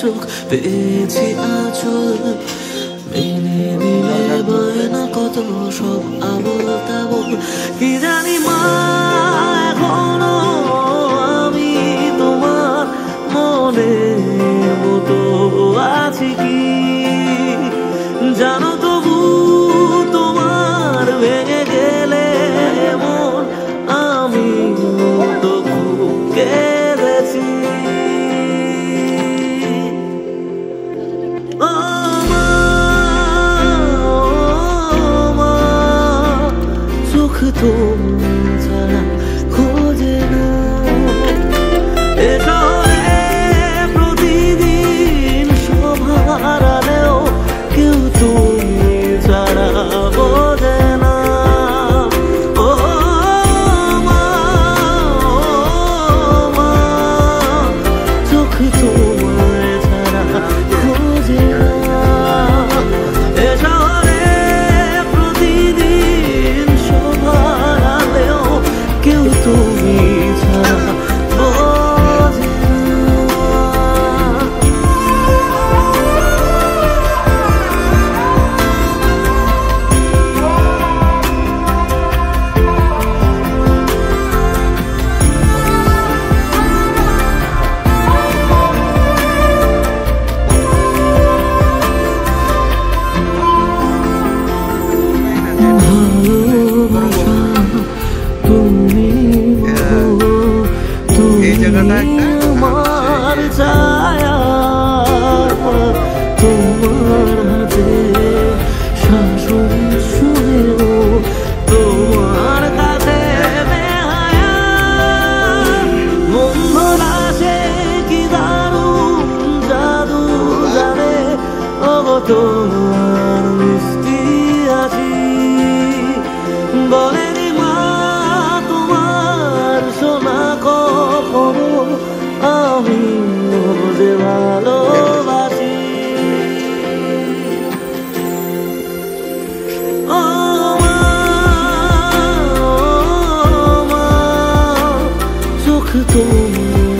চোখ পেয়েছি আচল, মেনে নিলে বায়না কত সব আবল তাবল। কি জানি মা এখনো আমি তোমার মনের মতো আছি কি জানো, তবু তোমার ভেঙে গেলে মন আমি তো খুব কেঁদেছি। ও মা, চোখ তো ছাড়া খোঁজে না, এ শহরে প্রতিদিন সব হারালেও কেউ তুমি ছাড়া বোঝে না। ও মা, চোখ তোমায় ছাড়া খোঁজে না, এ শহরে প্রতিদিন সব হারালেও কেউ তুমি ছাড়া বোঝে না। ভালোবাসা তুমি আমার ছায়া, তোমার হাতে শাসন শুনেও তোমার কাছে বেহায়া। মন ভরা সে কি দারুণ জাদু জানে, ও তোমার মিষ্টি হাসি বলেনি মা তোমার সোনা কখনো আমি যে ভালোবাসি। ও মা, চোখ তোমার